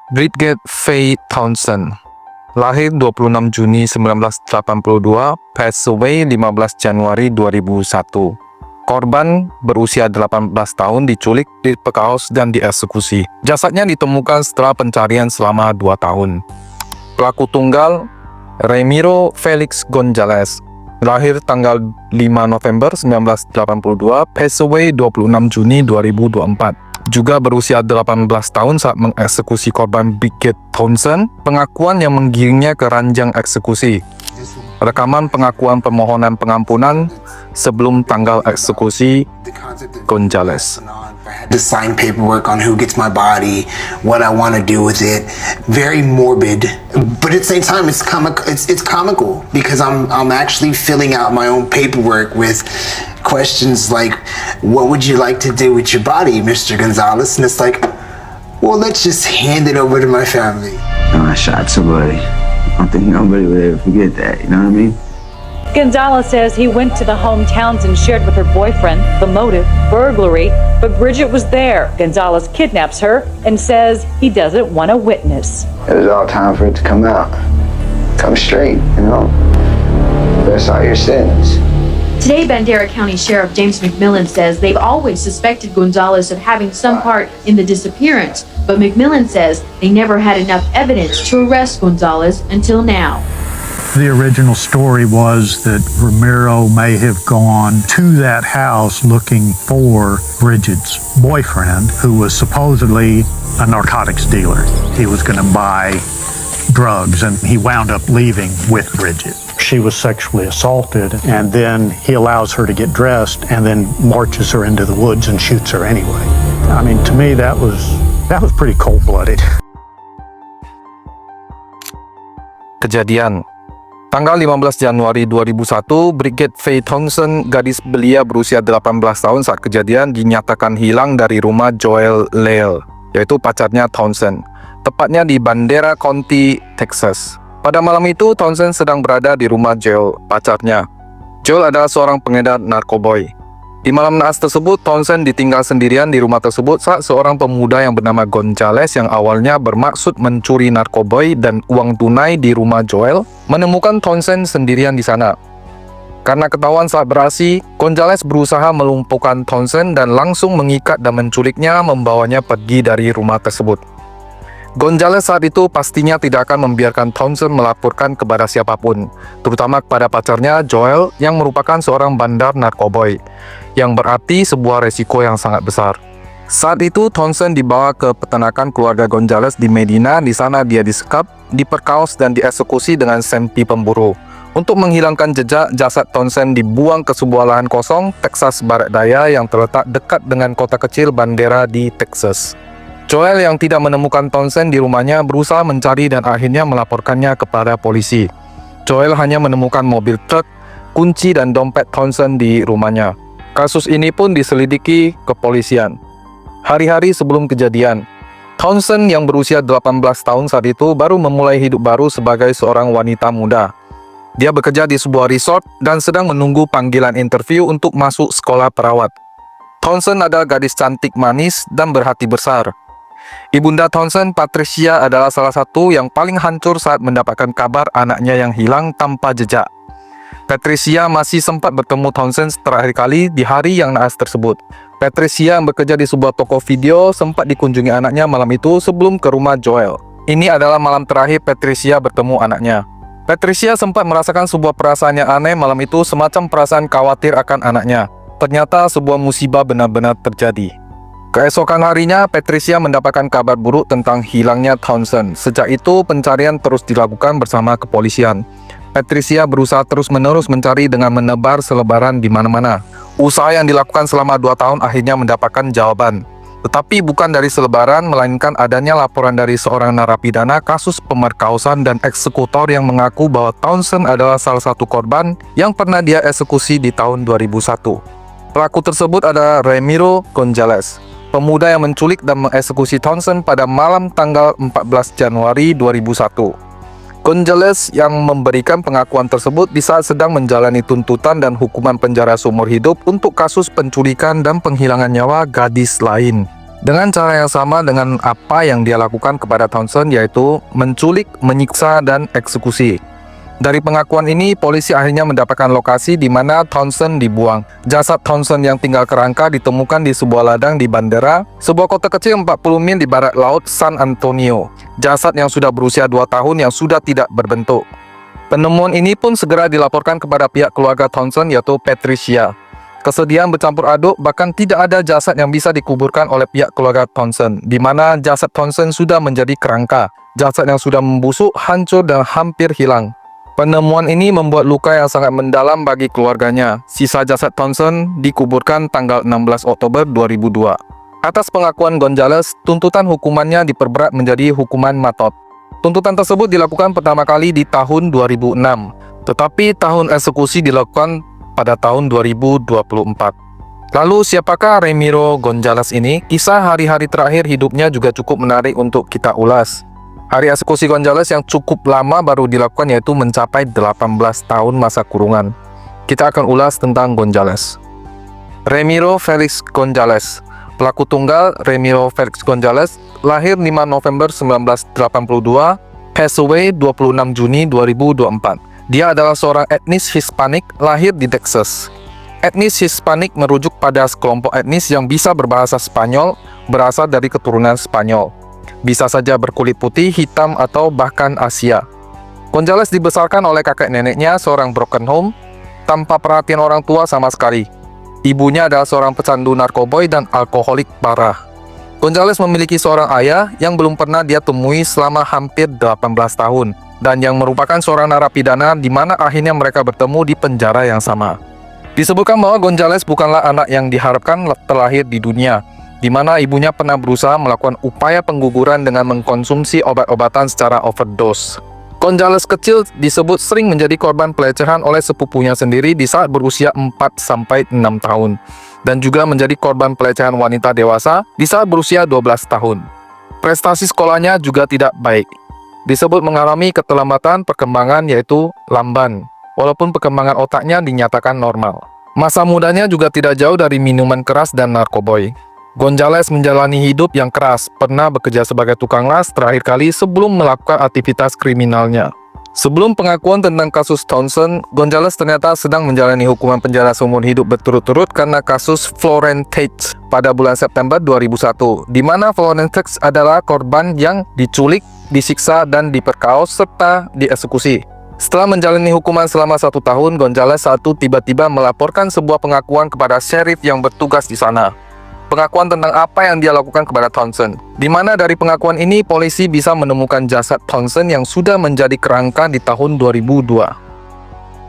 Bridget Faye Townsend, lahir 26 Juni 1982, pass away 15 Januari 2001. Korban berusia 18 tahun diculik, diperkaos, dan dieksekusi. Jasadnya ditemukan setelah pencarian selama 2 tahun. Pelaku tunggal, Ramiro Felix Gonzalez, lahir tanggal 5 November 1982, pass away 26 Juni 2024. Juga berusia 18 tahun saat mengeksekusi korban Bridget Townsend, pengakuan yang menggiringnya ke ranjang eksekusi. Rekaman pengakuan permohonan pengampunan sebelum tanggal eksekusi Gonzalez. To sign paperwork on who gets my body, what I want to do with it. Very morbid, but at the same time, it's comical because I'm actually filling out my own paperwork with questions like, "What would you like to do with your body, Mr. Gonzalez?" And it's like, well, let's just hand it over to my family. I shot somebody. I don't think nobody would ever forget that. You know what I mean? Gonzalez says he went to the hometowns and shared with her boyfriend the motive, burglary, but Bridget was there. Gonzalez kidnaps her and says he doesn't want a witness. It was all time for it to come out. Come straight, you know? That's all your sins. Today, Bandera County Sheriff James McMillan says they've always suspected Gonzalez of having some part in the disappearance, but McMillan says they never had enough evidence to arrest Gonzalez until now. The original story was that Ramiro may have gone to that house looking for Bridget's boyfriend, who was supposedly a narcotics dealer. He was going to buy drugs, and he wound up leaving with Bridget. She was sexually assaulted, and then he allows her to get dressed and then marches her into the woods and shoots her anyway. I mean, to me, that was pretty cold-blooded. Kejadian tanggal 15 Januari 2001, Bridget Faye Townsend, gadis belia berusia 18 tahun saat kejadian, dinyatakan hilang dari rumah Joel Leal, yaitu pacarnya Townsend, tepatnya di Bandera County, Texas. Pada malam itu, Townsend sedang berada di rumah Joel, pacarnya. Joel adalah seorang pengedar narkoboy. Di malam naas tersebut, Townsend ditinggal sendirian di rumah tersebut saat seorang pemuda yang bernama Gonzalez yang awalnya bermaksud mencuri narkoboy dan uang tunai di rumah Joel menemukan Townsend sendirian di sana. Karena ketahuan saat beraksi, Gonzalez berusaha melumpuhkan Townsend dan langsung mengikat dan menculiknya, membawanya pergi dari rumah tersebut. Gonzalez saat itu pastinya tidak akan membiarkan Townsend melaporkan kepada siapapun, terutama kepada pacarnya Joel yang merupakan seorang bandar narkoboy, yang berarti sebuah resiko yang sangat besar. Saat itu Townsend dibawa ke peternakan keluarga Gonzalez di Medina. Di sana dia disekap, diperkaos, dan dieksekusi dengan sempi pemburu. Untuk menghilangkan jejak, jasad Townsend dibuang ke sebuah lahan kosong Texas Barat Daya yang terletak dekat dengan kota kecil Bandera di Texas. Joel yang tidak menemukan Townsend di rumahnya berusaha mencari dan akhirnya melaporkannya kepada polisi. Joel hanya menemukan mobil truk, kunci, dan dompet Townsend di rumahnya. Kasus ini pun diselidiki kepolisian. Hari-hari sebelum kejadian, Townsend yang berusia 18 tahun saat itu baru memulai hidup baru sebagai seorang wanita muda. Dia bekerja di sebuah resort dan sedang menunggu panggilan interview untuk masuk sekolah perawat. Townsend adalah gadis cantik, manis, dan berhati besar. Ibunda Townsend, Patricia, adalah salah satu yang paling hancur saat mendapatkan kabar anaknya yang hilang tanpa jejak. Patricia masih sempat bertemu Townsend terakhir kali di hari yang naas tersebut. Patricia yang bekerja di sebuah toko video sempat dikunjungi anaknya malam itu sebelum ke rumah Joel. Ini adalah malam terakhir Patricia bertemu anaknya. Patricia sempat merasakan sebuah perasaan yang aneh malam itu, semacam perasaan khawatir akan anaknya. Ternyata sebuah musibah benar-benar terjadi. Keesokan harinya, Patricia mendapatkan kabar buruk tentang hilangnya Townsend. Sejak itu, pencarian terus dilakukan bersama kepolisian. Patricia berusaha terus-menerus mencari dengan menebar selebaran di mana-mana. Usaha yang dilakukan selama 2 tahun akhirnya mendapatkan jawaban. Tetapi bukan dari selebaran, melainkan adanya laporan dari seorang narapidana kasus pemerkosaan dan eksekutor yang mengaku bahwa Townsend adalah salah satu korban yang pernah dia eksekusi di tahun 2001. Pelaku tersebut adalah Ramiro Gonzalez, pemuda yang menculik dan mengeksekusi Townsend pada malam tanggal 14 Januari 2001. Gonzalez yang memberikan pengakuan tersebut di saat sedang menjalani tuntutan dan hukuman penjara seumur hidup untuk kasus penculikan dan penghilangan nyawa gadis lain. Dengan cara yang sama dengan apa yang dia lakukan kepada Townsend, yaitu menculik, menyiksa, dan eksekusi. Dari pengakuan ini, polisi akhirnya mendapatkan lokasi di mana Townsend dibuang. Jasad Townsend yang tinggal kerangka ditemukan di sebuah ladang di Bandera, sebuah kota kecil 40 mil di barat laut San Antonio. Jasad yang sudah berusia 2 tahun yang sudah tidak berbentuk. Penemuan ini pun segera dilaporkan kepada pihak keluarga Townsend, yaitu Patricia. Kesedihan bercampur aduk, bahkan tidak ada jasad yang bisa dikuburkan oleh pihak keluarga Townsend, di mana jasad Townsend sudah menjadi kerangka. Jasad yang sudah membusuk, hancur, dan hampir hilang. Penemuan ini membuat luka yang sangat mendalam bagi keluarganya. Sisa jasad Townsend dikuburkan tanggal 16 Oktober 2002. Atas pengakuan Gonzales, tuntutan hukumannya diperberat menjadi hukuman matot. Tuntutan tersebut dilakukan pertama kali di tahun 2006, tetapi tahun eksekusi dilakukan pada tahun 2024. Lalu siapakah Ramiro Gonzales ini? Kisah hari-hari terakhir hidupnya juga cukup menarik untuk kita ulas. Hari eksekusi Gonzales yang cukup lama baru dilakukan, yaitu mencapai 18 tahun masa kurungan. Kita akan ulas tentang Gonzales. Ramiro Felix Gonzales. Pelaku tunggal Ramiro Felix Gonzales lahir 5 November 1982, pass away 26 Juni 2024. Dia adalah seorang etnis Hispanik lahir di Texas. Etnis Hispanik merujuk pada sekelompok etnis yang bisa berbahasa Spanyol, berasal dari keturunan Spanyol. Bisa saja berkulit putih, hitam, atau bahkan Asia. Gonzales dibesarkan oleh kakek neneknya, seorang broken home, tanpa perhatian orang tua sama sekali. Ibunya adalah seorang pecandu narkoboy dan alkoholik parah. Gonzales memiliki seorang ayah yang belum pernah dia temui selama hampir 18 tahun, dan yang merupakan seorang narapidana di mana akhirnya mereka bertemu di penjara yang sama. Disebutkan bahwa Gonzales bukanlah anak yang diharapkan terlahir di dunia, di mana ibunya pernah berusaha melakukan upaya pengguguran dengan mengkonsumsi obat-obatan secara overdose. Gonzales kecil disebut sering menjadi korban pelecehan oleh sepupunya sendiri di saat berusia 4-6 tahun, dan juga menjadi korban pelecehan wanita dewasa di saat berusia 12 tahun. Prestasi sekolahnya juga tidak baik. Disebut mengalami keterlambatan perkembangan, yaitu lamban, walaupun perkembangan otaknya dinyatakan normal. Masa mudanya juga tidak jauh dari minuman keras dan narkoboy. Gonzales menjalani hidup yang keras, pernah bekerja sebagai tukang las terakhir kali sebelum melakukan aktivitas kriminalnya. Sebelum pengakuan tentang kasus Townsend, Gonzales ternyata sedang menjalani hukuman penjara seumur hidup berturut-turut karena kasus Florence Tate pada bulan September 2001, di mana Florence Tate adalah korban yang diculik, disiksa, dan diperkaos serta dieksekusi. Setelah menjalani hukuman selama 1 tahun, Gonzales tiba-tiba melaporkan sebuah pengakuan kepada sheriff yang bertugas di sana. Pengakuan tentang apa yang dia lakukan kepada Townsend, di mana dari pengakuan ini polisi bisa menemukan jasad Townsend yang sudah menjadi kerangka di tahun 2002.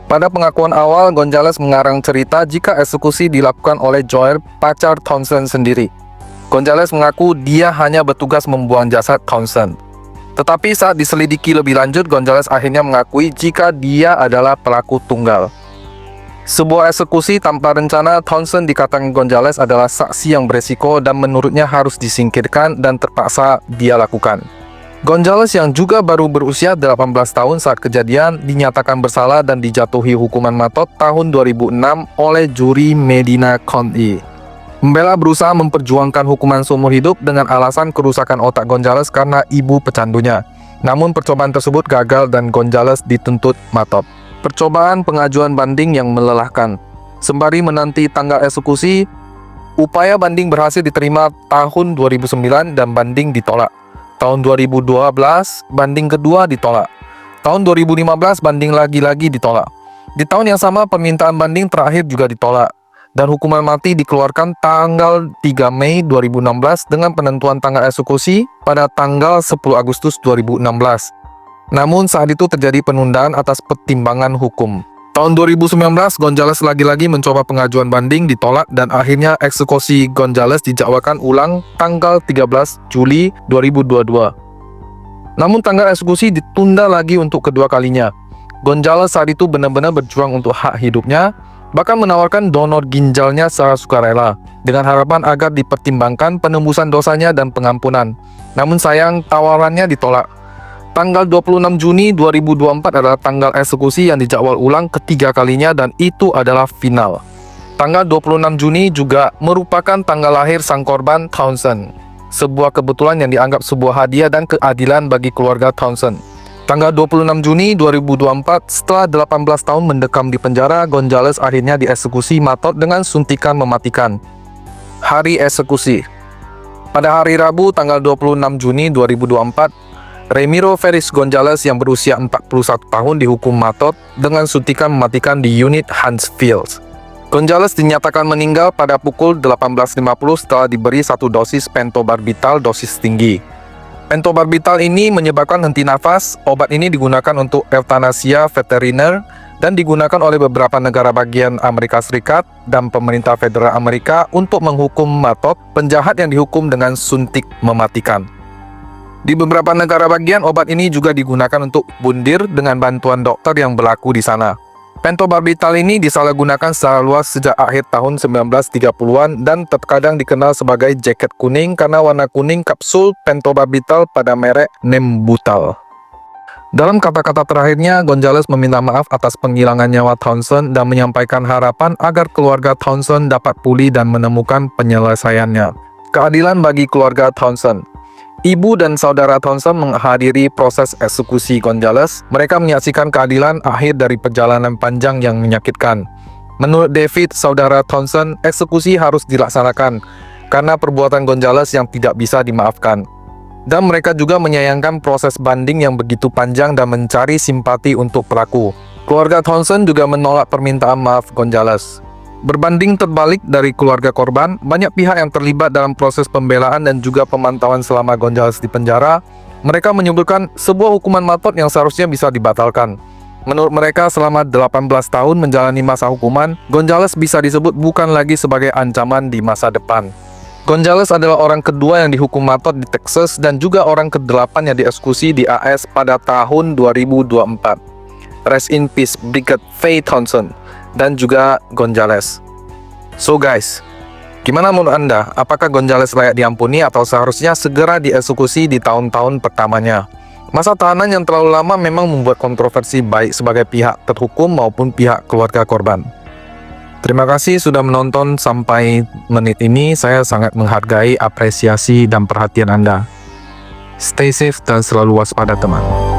Pada pengakuan awal, Gonzales mengarang cerita jika eksekusi dilakukan oleh Joel, pacar Townsend sendiri. Gonzales mengaku dia hanya bertugas membuang jasad Townsend. Tetapi saat diselidiki lebih lanjut, Gonzales akhirnya mengakui jika dia adalah pelaku tunggal. Sebuah eksekusi tanpa rencana, Townsend dikatakan Gonzales adalah saksi yang beresiko dan menurutnya harus disingkirkan dan terpaksa dia lakukan. Gonzales yang juga baru berusia 18 tahun saat kejadian dinyatakan bersalah dan dijatuhi hukuman matot tahun 2006 oleh juri Medina County. Membela berusaha memperjuangkan hukuman seumur hidup dengan alasan kerusakan otak Gonzales karena ibu pecandunya. Namun percobaan tersebut gagal dan Gonzales dituntut matot. Percobaan pengajuan banding yang melelahkan. Sembari menanti tanggal eksekusi, upaya banding berhasil diterima tahun 2009 dan banding ditolak. Tahun 2012, banding kedua ditolak. Tahun 2015, banding lagi-lagi ditolak. Di tahun yang sama, permintaan banding terakhir juga ditolak. Dan hukuman mati dikeluarkan tanggal 3 Mei 2016 dengan penentuan tanggal eksekusi pada tanggal 10 Agustus 2016. Namun saat itu terjadi penundaan atas pertimbangan hukum. Tahun 2019, Gonzales lagi-lagi mencoba pengajuan banding ditolak dan akhirnya eksekusi Gonzales dijadwalkan ulang tanggal 13 Juli 2022. Namun tanggal eksekusi ditunda lagi untuk kedua kalinya. Gonzales saat itu benar-benar berjuang untuk hak hidupnya, bahkan menawarkan donor ginjalnya secara sukarela dengan harapan agar dipertimbangkan penembusan dosanya dan pengampunan. Namun sayang, tawarannya ditolak. Tanggal 26 Juni 2024 adalah tanggal eksekusi yang dijadwal ulang ketiga kalinya dan itu adalah final. Tanggal 26 Juni juga merupakan tanggal lahir sang korban Townsend. sebuah kebetulan yang dianggap sebuah hadiah dan keadilan bagi keluarga Townsend. Tanggal 26 Juni 2024, setelah 18 tahun mendekam di penjara, Gonzales akhirnya dieksekusi matot dengan suntikan mematikan. Hari eksekusi. Pada hari Rabu tanggal 26 Juni 2024, Ramiro Ferris Gonzales yang berusia 41 tahun dihukum matot dengan suntikan mematikan di unit Huntsville. Gonzales dinyatakan meninggal pada pukul 18.50 setelah diberi satu dosis pentobarbital dosis tinggi. Pentobarbital ini menyebabkan henti nafas. Obat ini digunakan untuk eutanasia veteriner dan digunakan oleh beberapa negara bagian Amerika Serikat dan pemerintah federal Amerika untuk menghukum matot penjahat yang dihukum dengan suntik mematikan. Di beberapa negara bagian, obat ini juga digunakan untuk bundir dengan bantuan dokter yang berlaku di sana. Pentobarbital ini disalahgunakan secara luas sejak akhir tahun 1930-an dan terkadang dikenal sebagai jaket kuning karena warna kuning kapsul pentobarbital pada merek Nembutal. Dalam kata-kata terakhirnya, Gonzales meminta maaf atas penghilangan nyawa Townsend dan menyampaikan harapan agar keluarga Townsend dapat pulih dan menemukan penyelesaiannya. Keadilan bagi keluarga Townsend. Ibu dan saudara Townsend menghadiri proses eksekusi Gonzales. Mereka menyaksikan keadilan akhir dari perjalanan panjang yang menyakitkan. Menurut David, saudara Townsend, eksekusi harus dilaksanakan karena perbuatan Gonzales yang tidak bisa dimaafkan. Dan mereka juga menyayangkan proses banding yang begitu panjang dan mencari simpati untuk pelaku. Keluarga Townsend juga menolak permintaan maaf Gonzales. Berbanding terbalik dari keluarga korban, banyak pihak yang terlibat dalam proses pembelaan dan juga pemantauan selama Gonzales di penjara. Mereka menyebutkan sebuah hukuman matot yang seharusnya bisa dibatalkan. Menurut mereka, selama 18 tahun menjalani masa hukuman, Gonzales bisa disebut bukan lagi sebagai ancaman di masa depan. Gonzales adalah orang kedua yang dihukum matot di Texas dan juga orang ke-8 yang dieksekusi di AS pada tahun 2024. Rest in peace, Brigadier Faye Townsend dan juga Gonzales. So guys, gimana menurut Anda? Apakah Gonzales layak diampuni atau seharusnya segera dieksekusi di tahun-tahun pertamanya? Masa tahanan yang terlalu lama memang membuat kontroversi baik sebagai pihak terhukum maupun pihak keluarga korban. Terima kasih sudah menonton sampai menit ini. Saya sangat menghargai apresiasi dan perhatian Anda. Stay safe dan selalu waspada teman.